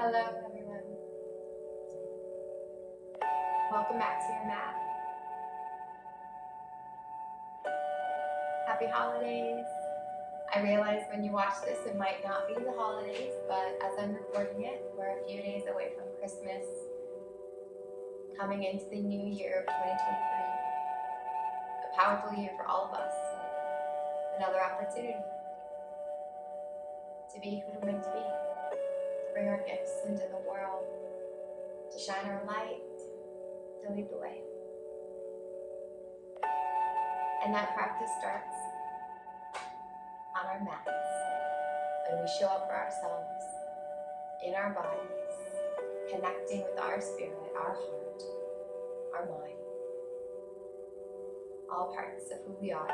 Hello everyone. Welcome back to your mat. Happy holidays. I realize when you watch this it might not be the holidays, but as I'm recording it, we're a few days away from Christmas, coming into the new year of 2023. A powerful year for all of us. Another opportunity to be who we're meant to be, to bring our gifts into the world, to shine our light, to lead the way. And that practice starts on our mats, when we show up for ourselves, in our bodies, connecting with our spirit, our heart, our mind, all parts of who we are.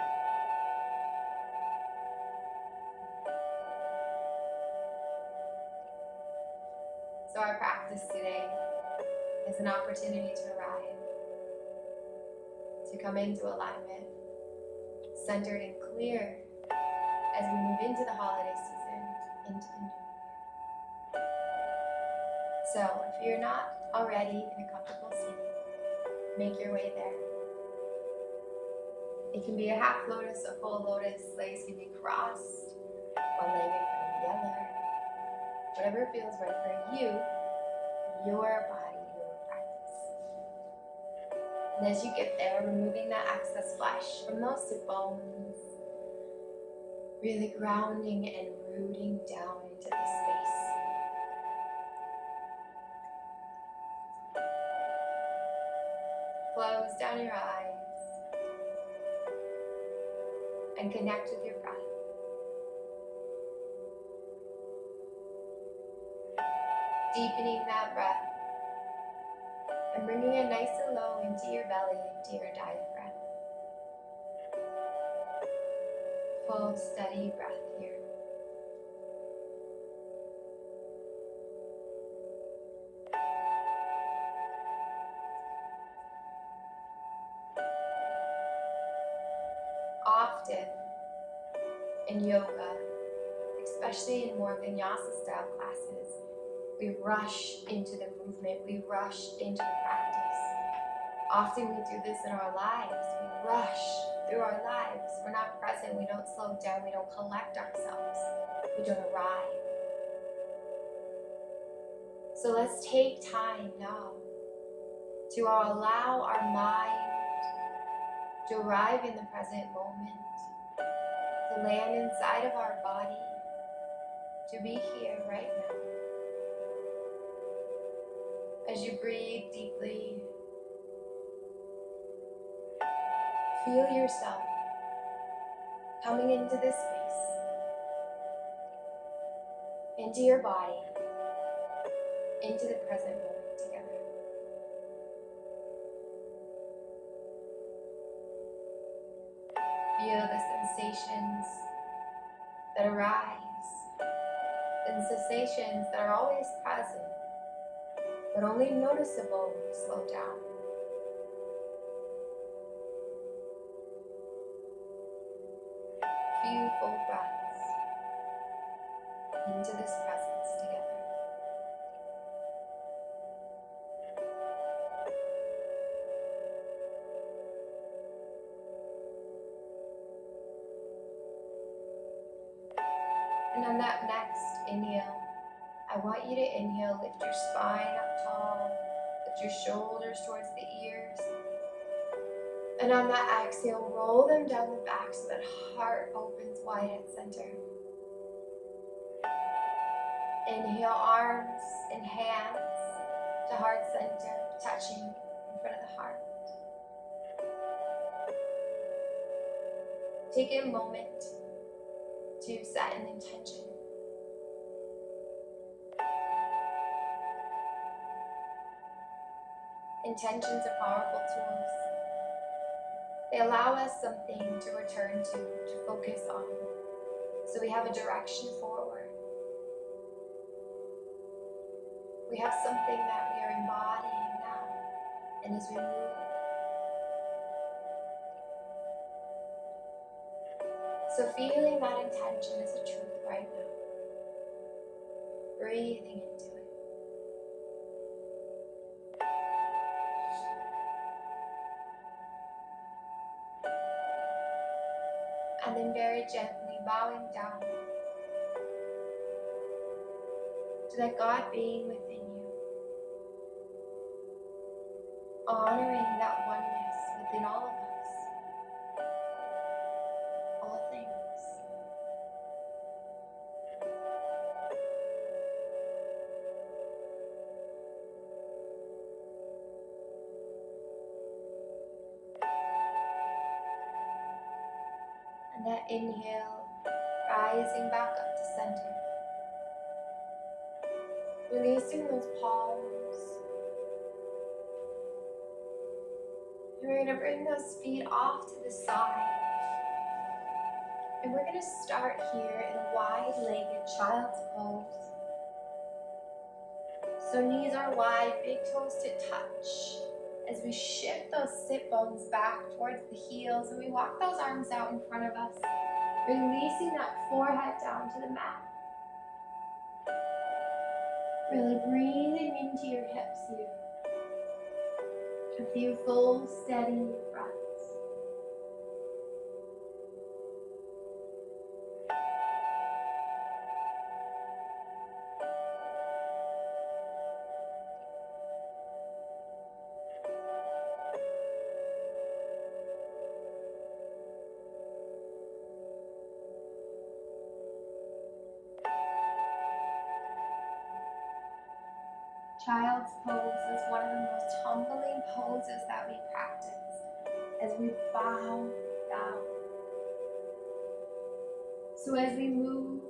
So our practice today is an opportunity to arrive, to come into alignment, centered and clear as we move into the holiday season, into the new year. So if you're not already in a comfortable seat, make your way there. It can be a half lotus, a full lotus, legs can be crossed, one leg in front of the other. Whatever feels right for you, your body, your practice. And as you get there, removing that excess flesh from those sit bones, really grounding and rooting down into the space. Close down your eyes and connect with your breath. Deepening that breath and bringing it nice and low into your belly, into your diaphragm. Full, steady breath here. Often in yoga, especially in more vinyasa style classes, we rush into the movement, we rush into the practice. Often we do this in our lives. We rush through our lives. We're not present, we don't slow down, we don't collect ourselves, we don't arrive. So let's take time now to allow our mind to arrive in the present moment, to land inside of our body, to be here right now. As you breathe deeply, feel yourself coming into this space, into your body, into the present moment together. Feel the sensations that arise, and sensations that are always present, but only noticeable when you slow down. Few full breaths into this presence together. And on that next inhale, I want you to inhale, lift your spine up tall, lift your shoulders towards the ears. And on that exhale, roll them down the back so that heart opens wide at center. Inhale, arms and hands to heart center, touching in front of the heart. Take a moment to set an intention. Intentions are powerful tools. They allow us something to return to focus on, so we have a direction forward. We have something that we are embodying now, and as we move, so feeling that intention as a truth right now, breathing into it. then very gently bowing down to that God being within you, honoring that oneness within all of us, all things. And that inhale, rising back up to center. Releasing those palms. And we're going to bring those feet off to the side. And we're going to start here in a wide-legged child's pose. So knees are wide, big toes to touch. As we shift those sit bones back towards the heels and we walk those arms out in front of us, releasing that forehead down to the mat. Really breathing into your hips here. A few full, steady breaths. Child's pose is one of the most humbling poses that we practice as we bow down. So as we move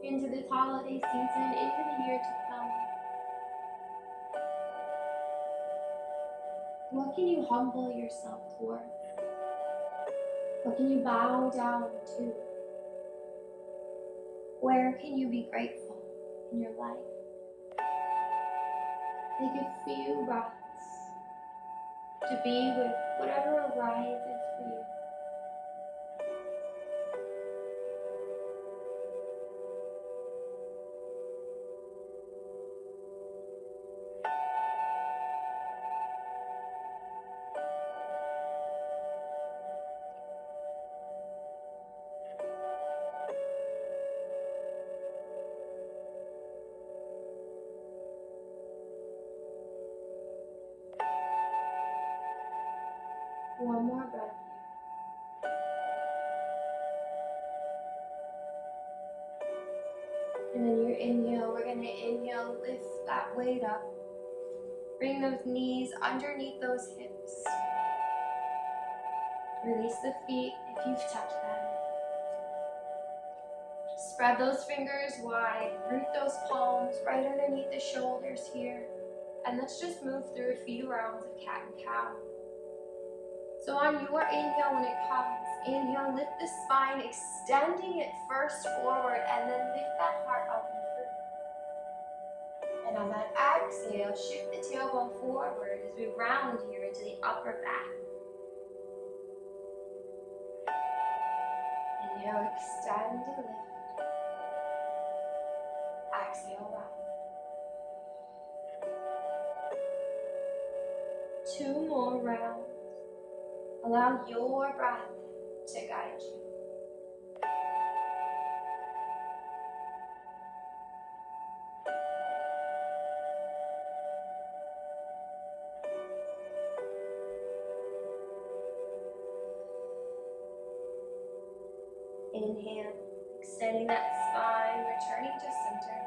into this holiday season, into the year to come, what can you humble yourself towards? What can you bow down to? Where can you be grateful in your life? Take a few breaths to be with whatever arises for you. One more breath here. And then your inhale, we're going to inhale, lift that weight up. Bring those knees underneath those hips. Release the feet if you've touched them. Spread those fingers wide. Root those palms right underneath the shoulders here. And let's just move through a few rounds of cat and cow. So on your inhale, when it comes, inhale, lift the spine, extending it first forward, and then lift that heart up and through. And on that exhale, shift the tailbone forward as we round here into the upper back. Inhale, extend and lift. Exhale, round. 2 more rounds. Allow your breath to guide you. Inhale, extending that spine, returning to center here.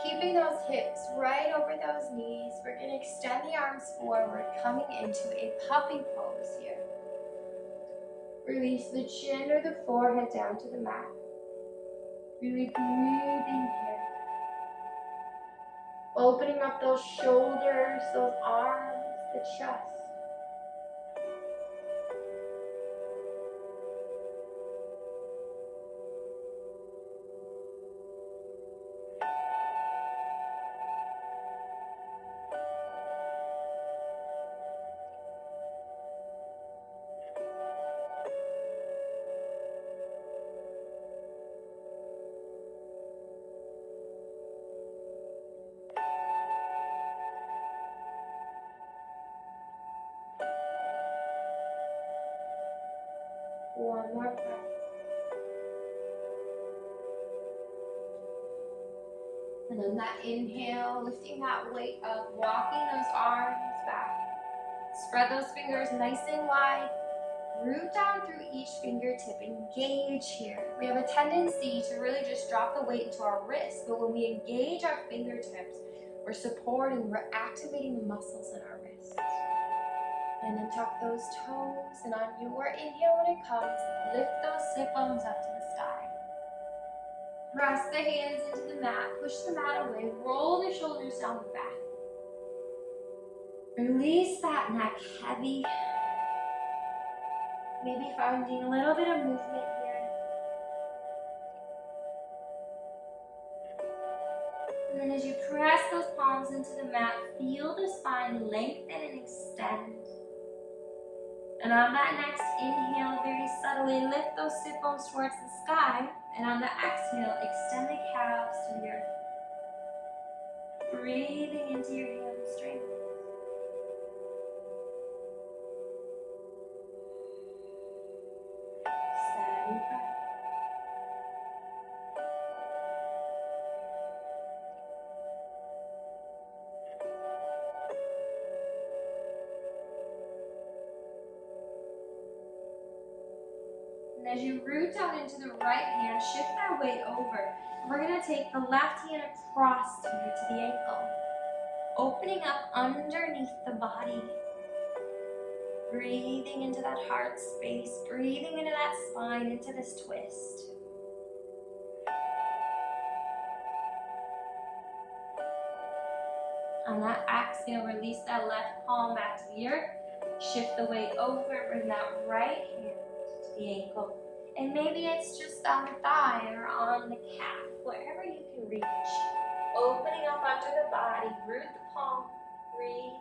Keeping those hips right over those knees, we're going to extend the arms forward, coming into a puppy pose here. Release the chin or the forehead down to the mat. Really breathing here. Opening up those shoulders, those arms, the chest. One more breath. And on that inhale, lifting that weight up, walking those arms back. Spread those fingers nice and wide. Root down through each fingertip. Engage here. We have a tendency to really just drop the weight into our wrists, but when we engage our fingertips, we're supporting, we're activating the muscles in our wrists. And then tuck those toes, and on your inhale when it comes, lift those sit bones up to the sky. Press the hands into the mat, push the mat away, roll the shoulders down the back. Release that neck heavy. Maybe finding a little bit of movement here. And then as you press those palms into the mat, feel the spine lengthen and extend. And on that next inhale, very subtly lift those sit bones towards the sky. And on the exhale, extend the calves to the earth. Breathing into your hamstrings. Steady breath. And as you root down into the right hand, shift that weight over. We're going to take the left hand across here to the ankle, opening up underneath the body. Breathing into that heart space, breathing into that spine, into this twist. On that exhale, release that left palm back to the earth. Shift the weight over, bring that right hand to the ankle. And maybe it's just on the thigh or on the calf, wherever you can reach. Opening up under the body, root the palm, breathe.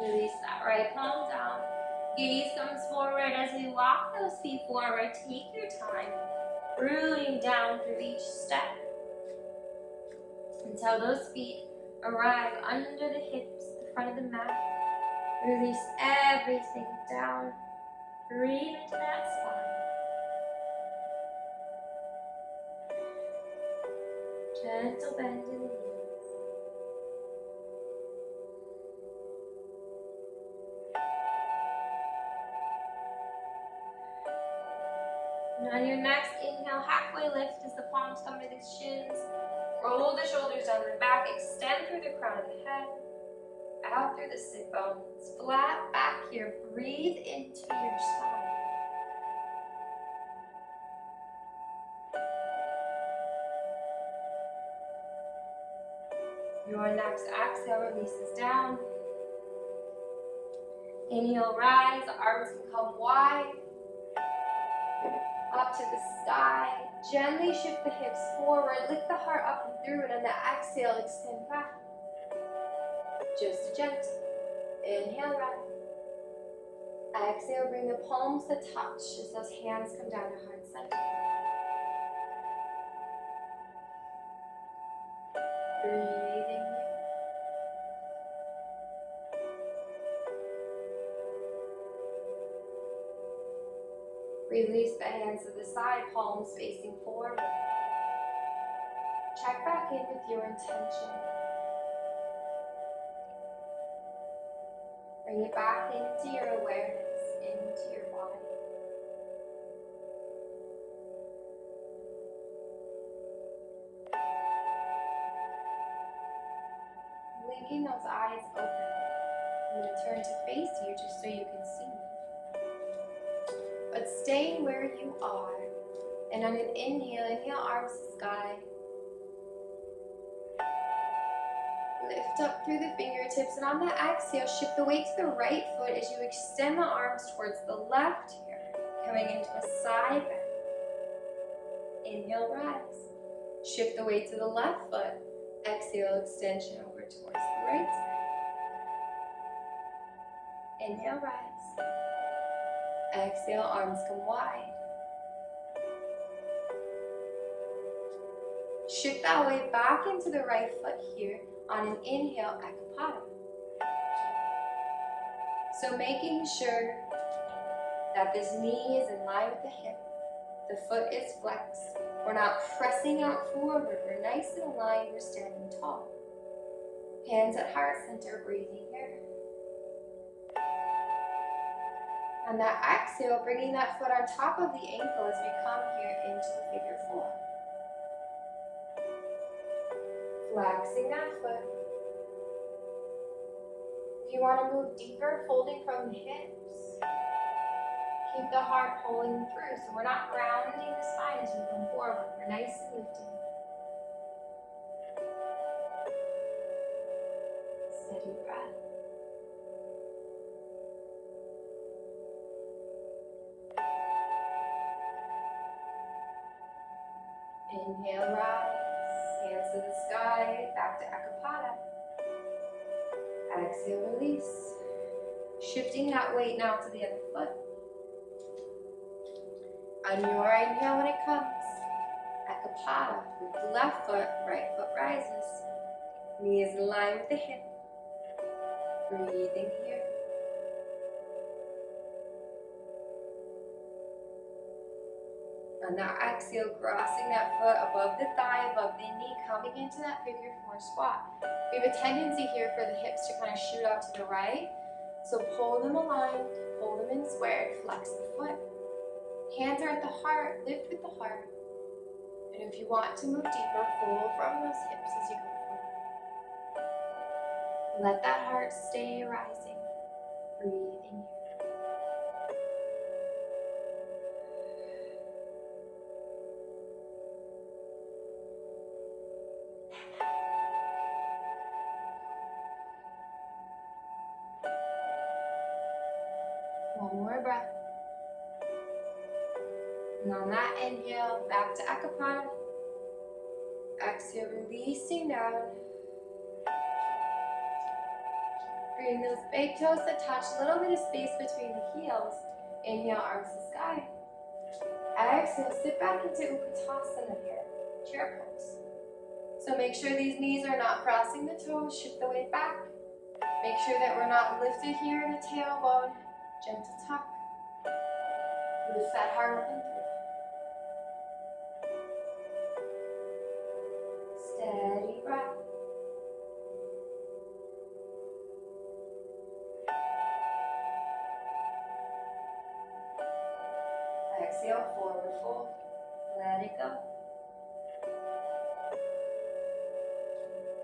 Release that right palm down. Gaze comes forward as we walk those feet forward. Take your time, rooting down through each step until those feet arrive under the hips, the front of the mat. Release everything down. Breathe into that spine. Gentle bend in the knees. And on your next inhale, halfway lift as the palms come to the shins. Roll the shoulders down the back, extend through the crown of the head, out through the sit bones. Flat back here, breathe into your spine. Your next exhale releases down. Inhale, rise, arms can come wide. Up to the sky. Gently shift the hips forward. Lift the heart up and through, and on the exhale, extend back. Just a gentle. Inhale, rise. Exhale, bring the palms to touch as those hands come down to heart center. Breathing here. Release the hands to the side, palms facing forward. Check back in with your intention. Bring it back into your awareness, into your body. Leaving those eyes open. I'm going to turn to face you just so you can see me. But staying where you are, and on an inhale, arms to sky. Lift up through the fingertips, and on the exhale, shift the weight to the right foot as you extend the arms towards the left here, coming into a side bend. Inhale, rise. Shift the weight to the left foot. Exhale, extension over towards the right side. Inhale, rise. Exhale, arms come wide. Shift that weight back into the right foot here on an inhale, Ekapada. So making sure that this knee is in line with the hip. The foot is flexed. We're not pressing out forward. We're nice and aligned. We're standing tall. Hands at heart center, breathing here. On that exhale, bringing that foot on top of the ankle as we come here into the figure four. Flexing that foot. If you want to move deeper, folding from the hips. Keep the heart pulling through, so we're not grounding the spine as we come forward. We're nice and lifted. Steady breath. Inhale, rise. Hands to the sky. Back to Ekapada. Exhale, release. Shifting that weight now to the other foot. On your inhale when it comes, Ekapada with the left foot, right foot rises. Knee is in line with the hip. Breathing here. On that exhale, crossing that foot above the thigh, above the knee, coming into that figure four squat. We have a tendency here for the hips to kind of shoot out to the right. So pull them aligned, pull them in squared, flex the foot. Hands are at the heart, lift with the heart. And if you want to move deeper, pull from those hips as you go forward. Let that heart stay rising, breathing. One more breath. And on that inhale, back to Ekapada. Exhale, releasing down. Bring those big toes that touch, a little bit of space between the heels. Inhale, arms to sky. Exhale, sit back into Utkatasana here, chair pose. So make sure these knees are not crossing the toes, shift the weight back. Make sure that we're not lifted here in the tailbone. Gentle tuck. Lift that heart up and through. Steady breath. Exhale, forward fold. Let it go.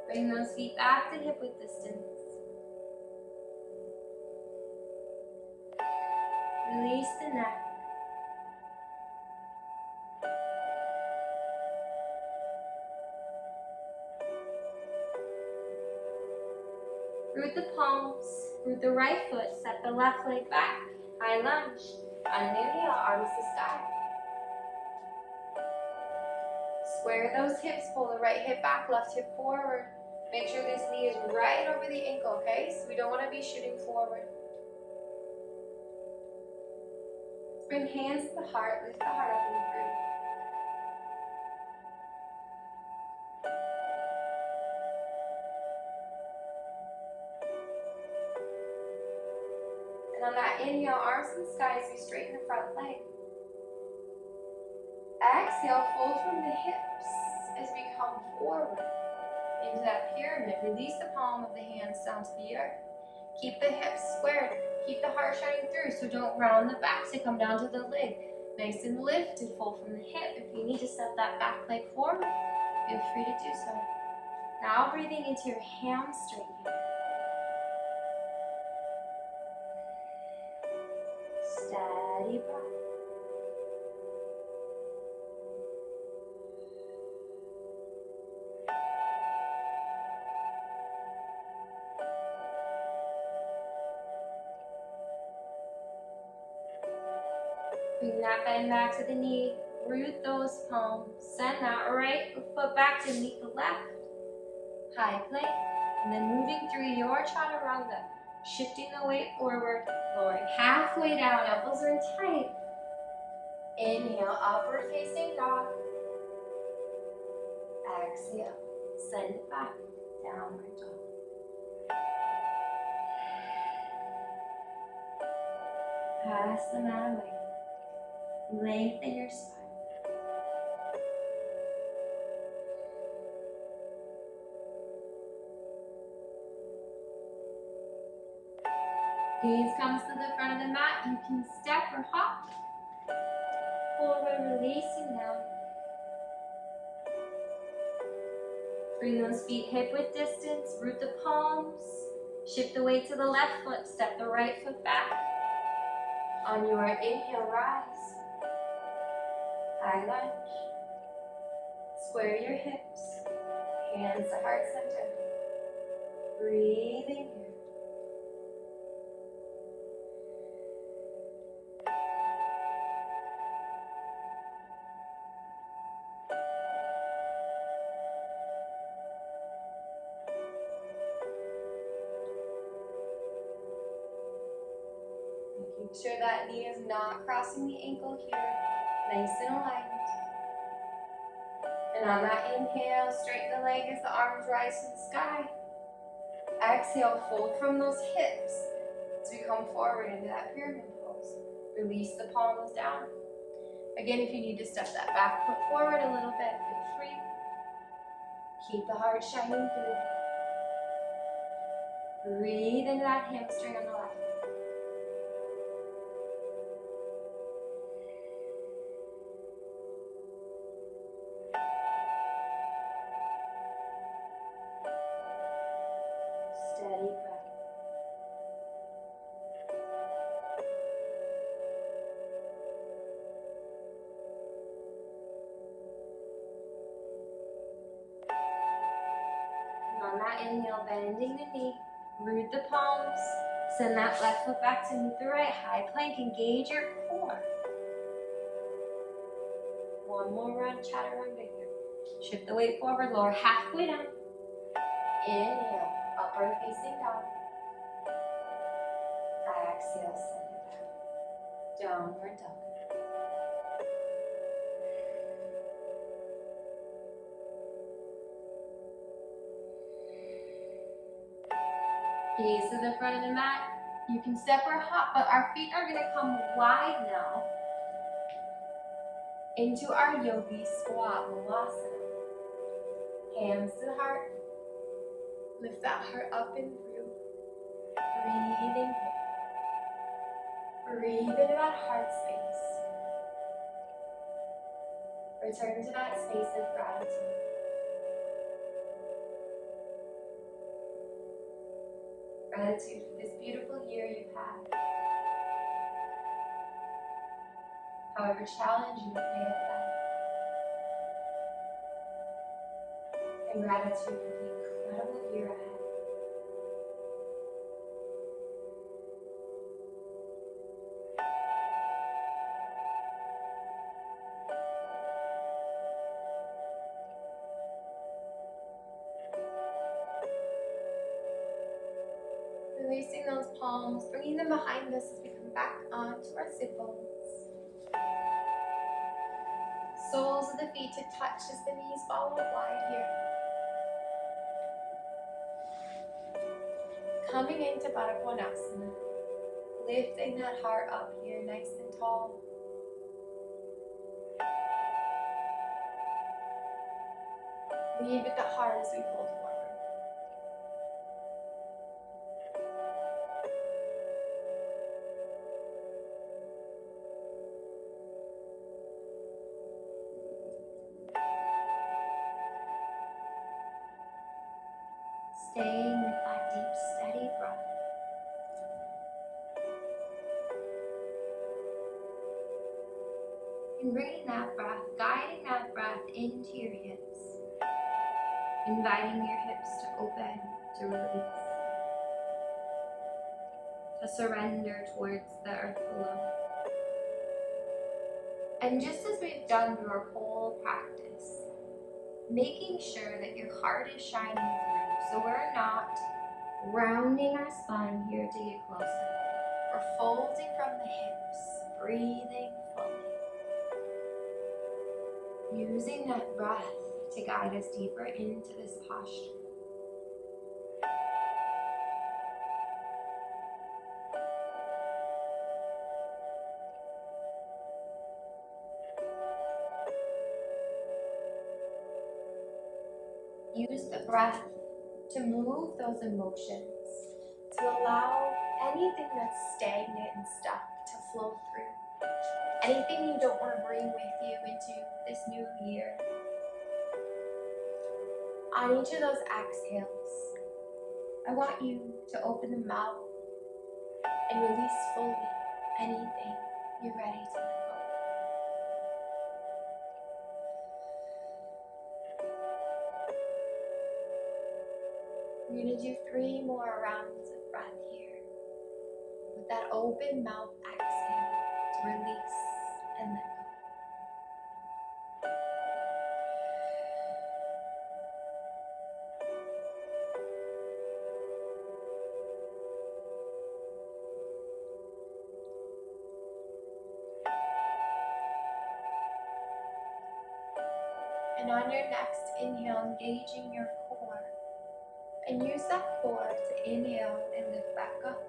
Bring those feet back to hip width distance. Release the neck. Root the palms, root the right foot, set the left leg back, high lunge. On an inhale, arms to sky. Square those hips, pull the right hip back, left hip forward. Make sure this knee is right over the ankle, okay? So we don't want to be shooting forward. Bring hands to the heart, lift the heart up and through. And on that inhale, arms to the sky as we straighten the front leg. Exhale, fold from the hips as we come forward into that pyramid. Release the palm of the hands down to the earth. Keep the hips squared. Keep the heart shining through, so don't round the back to come down to the leg. Nice and lifted, fold from the hip. If you need to step that back leg forward, feel free to do so. Now breathing into your hamstring here. Steady breath. Bring that bend back to the knee, root those palms, send that right foot back to meet the left, high plank, and then moving through your chaturanga, shifting the weight forward, lowering halfway down, elbows are in tight. Inhale, upward facing dog. Exhale, send it back, downward dog. Pass the mat away. Lengthen your spine. Gaze comes to the front of the mat. You can step or hop. Forward, releasing down. Bring those feet hip width distance. Root the palms. Shift the weight to the left foot. Step the right foot back. On your inhale, rise. High lunge. Square your hips. Hands to heart center. Breathing here. Making sure that knee is not crossing the ankle here. Nice and aligned. And on that inhale, straighten the leg as the arms rise to the sky. Exhale, fold from those hips as we come forward into that pyramid pose. Release the palms down. Again, if you need to step that back foot forward a little bit, feel free. Keep the heart shining through. Breathe into that hamstring on the left. Steady breath. And on that inhale, bending the knee, root the palms, send that left foot back to meet the right, high plank, engage your core. One more run, chaturanga here. Shift the weight forward, lower halfway down. Inhale, upward facing dog. Exhale, send it back. Downward dog. Gaze to the front of the mat. You can step or hop, but our feet are going to come wide now into our yogi squat, Malasana. Hands to the heart. Lift that heart up and through. Breathing here. Breathe into that heart space. Return to that space of gratitude. Gratitude for this beautiful year you've had. However challenging it may have been. And gratitude for the incredible year ahead. Releasing those palms, bringing them behind us as we come back onto our sit bones. Soles of the feet to touch as the knees fall out wide here. Coming into Baddha Konasana, lifting that heart up here nice and tall. Lead with the heart as we fold forward. Staying with that deep, steady breath. And bringing that breath, guiding that breath into your hips. Inviting your hips to open, to release. To surrender towards the earth below. And just as we've done through our whole practice, making sure that your heart is shining through. So we're not rounding our spine here to get closer. We're folding from the hips, breathing fully. Using that breath to guide us deeper into this posture. Use the breath to move those emotions, to allow anything that's stagnant and stuck to flow through. Anything you don't want to bring with you into this new year. On each of those exhales, I want you to open the mouth and release fully anything you're ready to let go. We're going to do 3 more rounds of breath here. With that open mouth exhale to release and let go. And on your next inhale, engaging your core. And use that core to inhale and lift back up.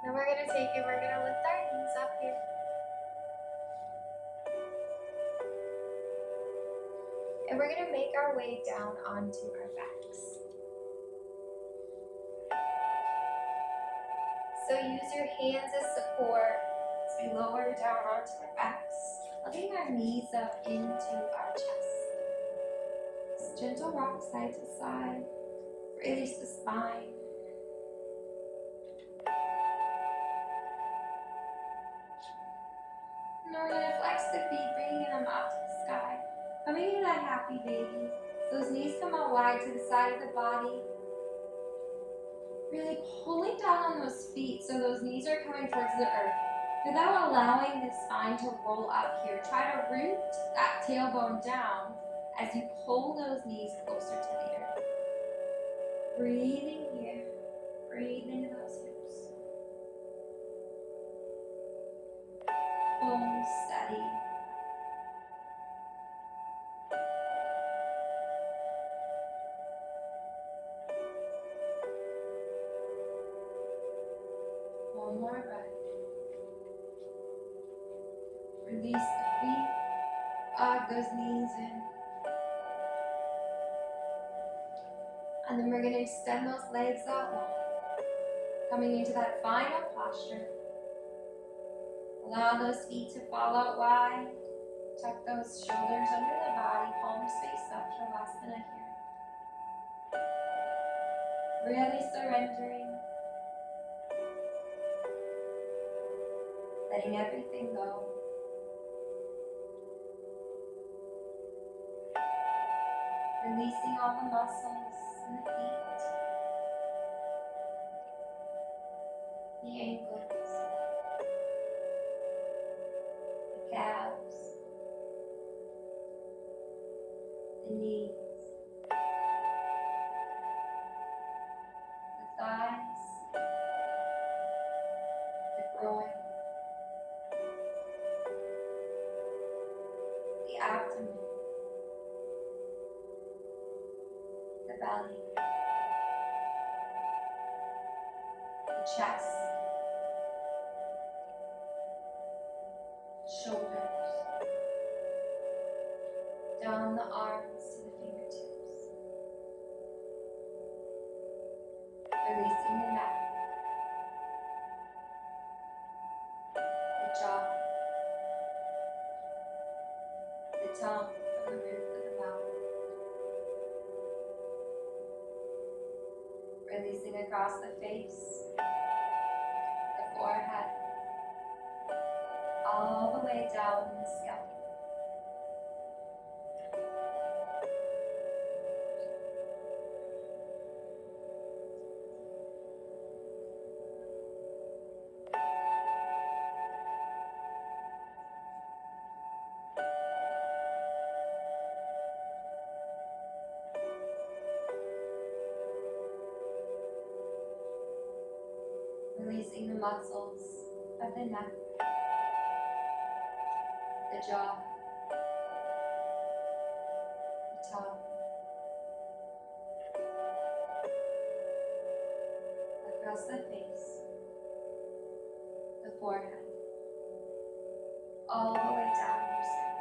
Now we're going to take it, we're going to lift our knees up here. And we're going to make our way down onto our backs. So use your hands as support as we lower down onto our backs, letting our knees up into our chest. Just gentle rock side to side, release the spine. And we're going to flex the feet, bringing them up to the sky. Coming into that happy baby. Those knees come out wide to the side of the body. Really pulling down on those feet so those knees are coming towards the earth without allowing the spine to roll up here. Try to root that tailbone down as you pull those knees closer to the earth. Breathing here. Breathe into those hips. Full, steady. One more breath. Release the feet, hug those knees in. And then we're going to extend those legs out long. Coming into that final posture. Allow those feet to fall out wide. Tuck those shoulders under the body, palms face up, Shavasana here. Really surrendering. Letting everything go. Releasing all the muscles in the feet, the ankles, the calves, the knees, the thighs, the groin, the abdomen, the belly, the chest, shoulders, down the arms to the fingertips, releasing the neck, the jaw, the tongue from the roof of the mouth. Releasing across the face, the forehead, all the way down the scalp. Releasing the muscles of the neck, the jaw, the tongue, across the face, the forehead, all the way down your skin.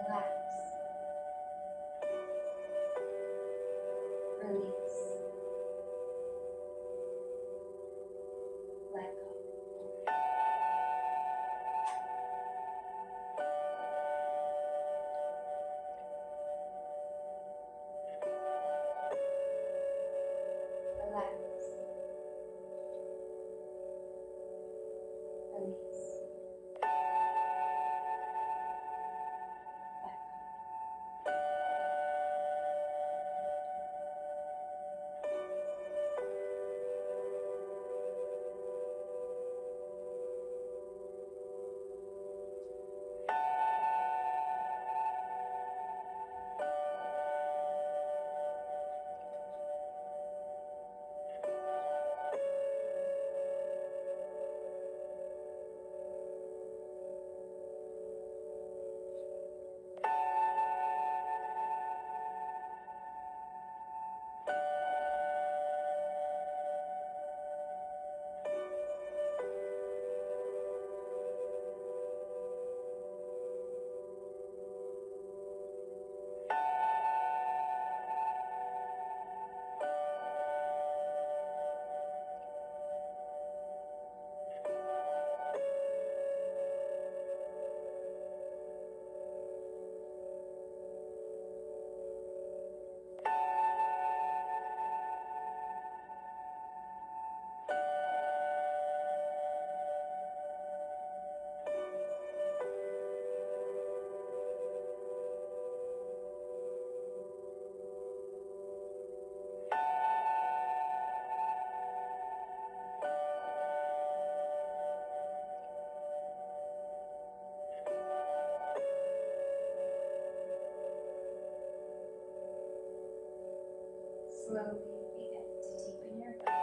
Relax. Release. Let go. Relax. Release. Let go. Slowly begin to deepen your breath.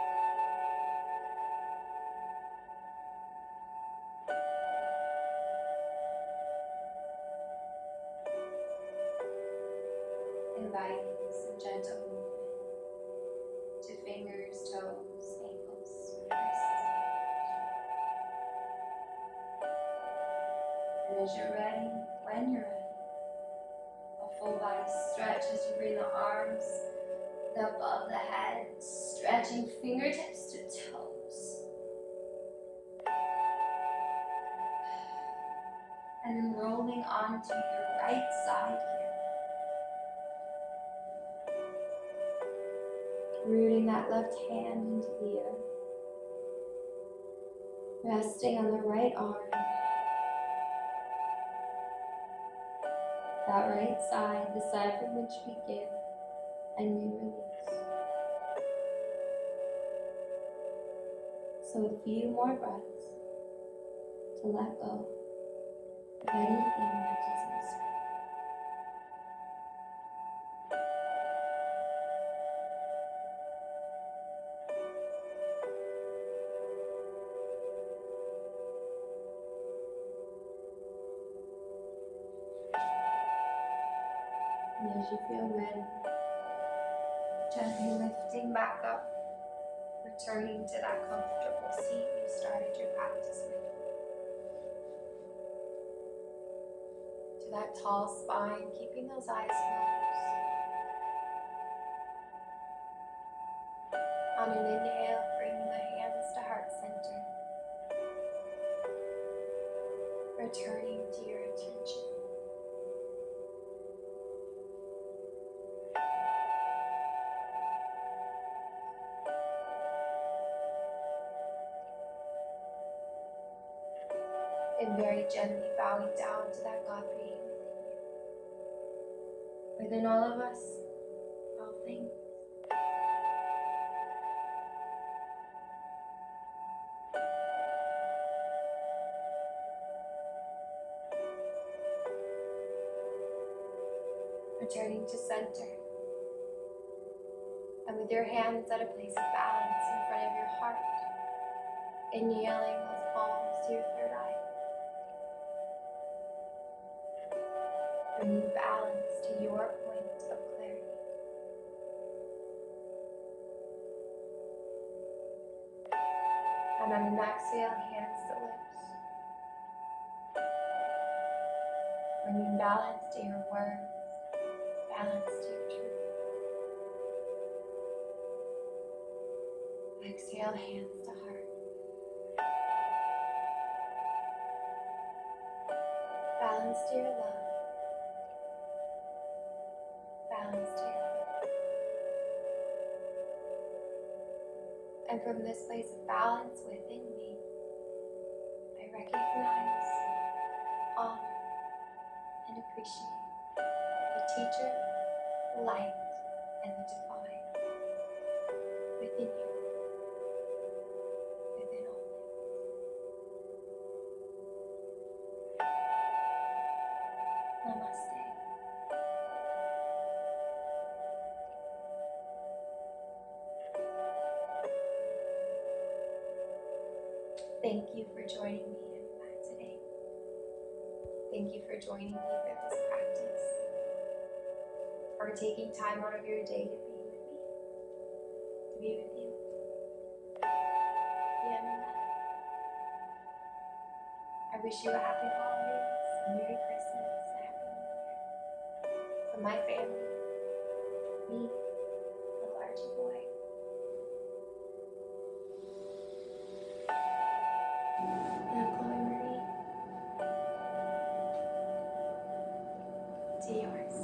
Inviting some gentle movement to fingers, toes, ankles, wrists. And as you're ready, when you're ready, a full body stretch as you bring the arms above the head, stretching fingertips to toes. And then rolling onto your right side here. Rooting that left hand into the earth. Resting on the right arm. That right side, the side from which we give and we release. So a few more breaths to let go of anything that doesn't serve. And as you feel ready, gently lifting back up, returning to that comfortable seat you started your practice with. To that tall spine, keeping those eyes closed. On an inhale, bringing the hands to heart center. Returning to your attention. And very gently bowing down to that God being within you. Within all of us, all things. Returning to center. And with your hands at a place of balance in front of your heart, inhaling those palms to your third eye, bringing balance to your point of clarity. And on an exhale, hands to lips, bringing balance to your words, balance to your truth. Exhale, hands to heart. Balance to your love. Balance to your heart. And from this place of balance within me, I recognize, honor, and appreciate the teacher, the light, and the divine within you, within all things. Namaste. Thank you for joining me in that today. Thank you for joining me for this practice, for taking time out of your day to be with me, to be with you. I wish you a happy holidays, a Merry Christmas, a Happy New Year. From my family, me, little Archie boy. And Chloe Marie, to yours.